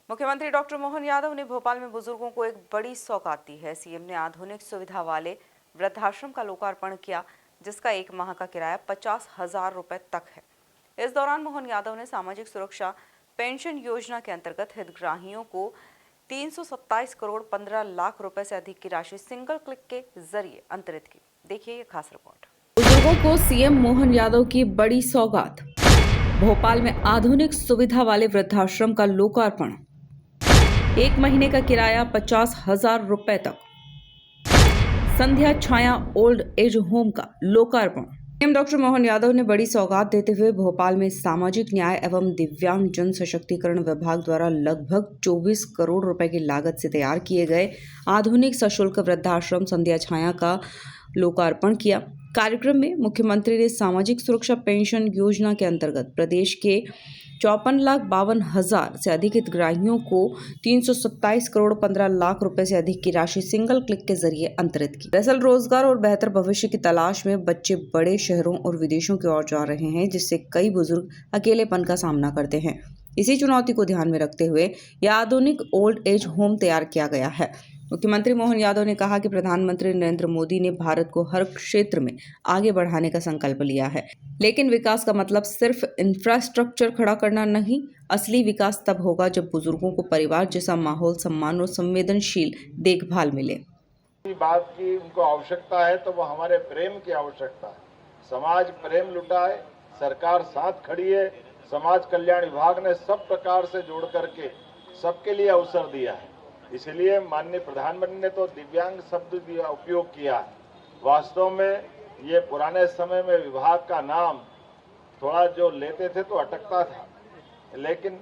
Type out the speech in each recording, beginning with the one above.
मुख्यमंत्री डॉक्टर मोहन यादव ने भोपाल में बुजुर्गों को एक बड़ी सौगात दी है। सीएम ने आधुनिक सुविधा वाले वृद्धाश्रम का लोकार्पण किया, जिसका एक माह का किराया 50,000 रुपए तक है। इस दौरान मोहन यादव ने सामाजिक सुरक्षा पेंशन योजना के अंतर्गत हितग्राहियों को 327 करोड़ 15 लाख रुपए से अधिक की राशि सिंगल क्लिक के जरिए अंतरित की। देखिए ये खास रिपोर्ट। बुजुर्गों को सीएम मोहन यादव की बड़ी सौगात। भोपाल में आधुनिक सुविधा वाले वृद्धाश्रम का लोकार्पण। एक महीने का किराया 50,000 रुपए तक। संध्या छाया ओल्ड एज होम का लोकार्पण। सीएम डॉक्टर मोहन यादव ने बड़ी सौगात देते हुए भोपाल में सामाजिक न्याय एवं दिव्यांग जन सशक्तिकरण विभाग द्वारा लगभग 24 करोड़ रुपए की लागत से तैयार किए गए आधुनिक सशुल्क वृद्धाश्रम संध्या छाया का लोकार्पण किया। कार्यक्रम में मुख्यमंत्री ने सामाजिक सुरक्षा पेंशन योजना के अंतर्गत प्रदेश के 54,52,000 से अधिक हितग्राहियों को 327 करोड़ 15 लाख रुपए से अधिक की राशि सिंगल क्लिक के जरिए अंतरित की। दरअसल रोजगार और बेहतर भविष्य की तलाश में बच्चे बड़े शहरों और विदेशों की ओर जा रहे हैं, जिससे कई बुजुर्ग अकेलेपन का सामना करते हैं। इसी चुनौती को ध्यान में रखते हुए यह आधुनिक ओल्ड एज होम तैयार किया गया है। मुख्यमंत्री मोहन यादव ने कहा कि प्रधानमंत्री नरेंद्र मोदी ने भारत को हर क्षेत्र में आगे बढ़ाने का संकल्प लिया है, लेकिन विकास का मतलब सिर्फ इंफ्रास्ट्रक्चर खड़ा करना नहीं। असली विकास तब होगा जब बुजुर्गों को परिवार जैसा माहौल, सम्मान और संवेदनशील देखभाल मिले। बात की उनको आवश्यकता है तो वो हमारे प्रेम की आवश्यकता है। समाज प्रेम लुटाए, सरकार साथ खड़ी है। समाज कल्याण विभाग ने सब प्रकार से जोड़ करके सबके लिए अवसर दिया है। इसलिए माननीय प्रधानमंत्री ने तो दिव्यांग शब्द उपयोग किया है। वास्तव में ये पुराने समय में विभाग का नाम थोड़ा जो लेते थे तो अटकता था, लेकिन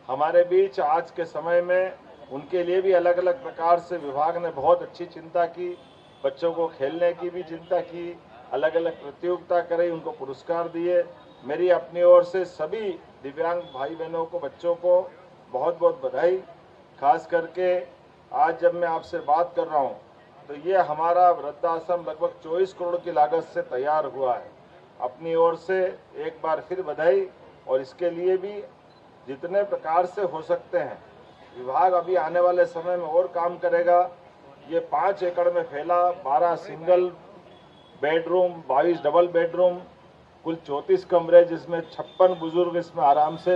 हमारे बीच आज के समय में उनके लिए भी अलग अलग प्रकार से विभाग ने बहुत अच्छी चिंता की। बच्चों को खेलने की भी चिंता की, अलग अलग प्रतियोगिता कराई, उनको पुरस्कार दिए। मेरी अपनी ओर से सभी दिव्यांग भाई बहनों को, बच्चों को बहुत बहुत बधाई। खास करके आज जब मैं आपसे बात कर रहा हूं तो ये हमारा वृद्धाश्रम लगभग 24 करोड़ की लागत से तैयार हुआ है। अपनी ओर से एक बार फिर बधाई। और इसके लिए भी जितने प्रकार से हो सकते हैं विभाग अभी आने वाले समय में और काम करेगा। ये 5 एकड़ में फैला 12 सिंगल बेडरूम, 22 डबल बेडरूम, कुल 34 कमरे, जिसमें 56 बुजुर्ग इसमें आराम से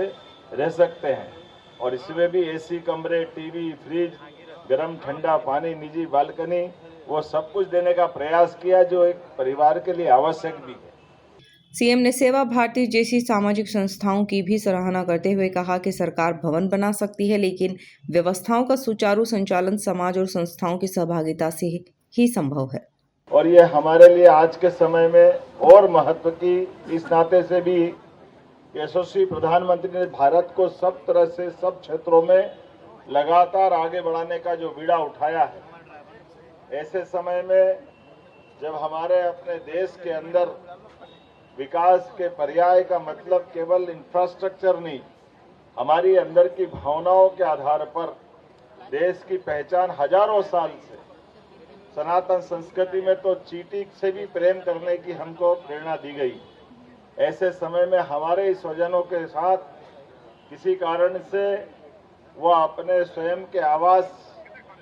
रह सकते हैं। और इसमें भी एसी कमरे, टीवी, फ्रिज, गर्म ठंडा पानी, निजी बालकनी, वो सब कुछ देने का प्रयास किया जो एक परिवार के लिए आवश्यक भी है। सीएम ने सेवा भारती जैसी सामाजिक संस्थाओं की भी सराहना करते हुए कहा कि सरकार भवन बना सकती है, लेकिन व्यवस्थाओं का सुचारू संचालन समाज और संस्थाओं की सहभागिता से ही संभव है। और ये हमारे लिए आज के समय में और महत्व की इस नाते से भी यशस्वी प्रधानमंत्री ने भारत को सब तरह से सब क्षेत्रों में लगातार आगे बढ़ाने का जो बीड़ा उठाया है। ऐसे समय में जब हमारे अपने देश के अंदर विकास के पर्याय का मतलब केवल इंफ्रास्ट्रक्चर नहीं, हमारी अंदर की भावनाओं के आधार पर देश की पहचान हजारों साल से सनातन संस्कृति में तो चींटी से भी प्रेम करने की हमको प्रेरणा दी गई। ऐसे समय में हमारे स्वजनों के साथ किसी कारण से वह अपने स्वयं के आवास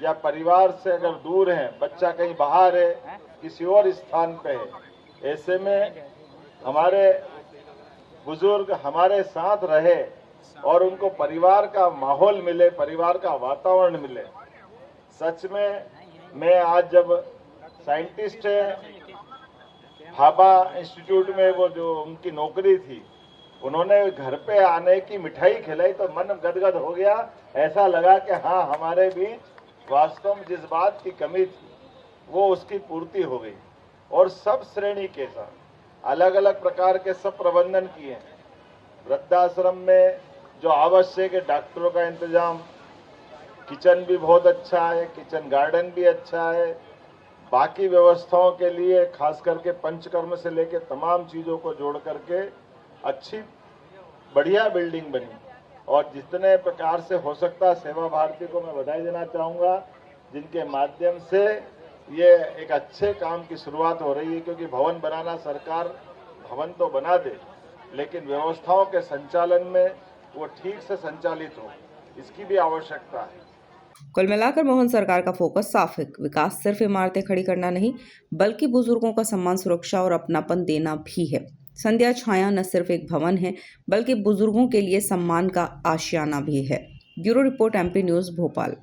या परिवार से अगर दूर हैं, बच्चा कहीं बाहर है, किसी और स्थान पे है, ऐसे में हमारे बुजुर्ग हमारे साथ रहे और उनको परिवार का माहौल मिले, परिवार का वातावरण मिले। सच में मैं आज जब साइंटिस्ट है भाभा इंस्टीट्यूट में वो जो उनकी नौकरी थी, उन्होंने घर पे आने की मिठाई खिलाई तो मन गदगद हो गया। ऐसा लगा कि हाँ, हमारे बीच वास्तव में जिस बात की कमी थी वो उसकी पूर्ति हो गई। और सब श्रेणी के साथ अलग अलग प्रकार के सब प्रबंधन किए हैं। वृद्धाश्रम में जो आवश्यक है, डॉक्टरों का इंतजाम, किचन भी बहुत अच्छा है, किचन गार्डन भी अच्छा है। बाकी व्यवस्थाओं के लिए खास करके पंचकर्म से लेकर तमाम चीज़ों को जोड़ करके अच्छी बढ़िया बिल्डिंग बनी। और जितने प्रकार से हो सकता, सेवा भारती को मैं बधाई देना चाहूँगा, जिनके माध्यम से ये एक अच्छे काम की शुरुआत हो रही है। क्योंकि भवन बनाना, सरकार भवन तो बना दे, लेकिन व्यवस्थाओं के संचालन में वो ठीक से संचालित हो। इसकी भी आवश्यकता है। कुल मिलाकर मोहन सरकार का फोकस साफ है। विकास सिर्फ इमारतें खड़ी करना नहीं, बल्कि बुजुर्गों का सम्मान, सुरक्षा और अपनापन देना भी है। संध्या छाया न सिर्फ एक भवन है, बल्कि बुजुर्गों के लिए सम्मान का आशियाना भी है। Bureau report, MP news, Bhopal.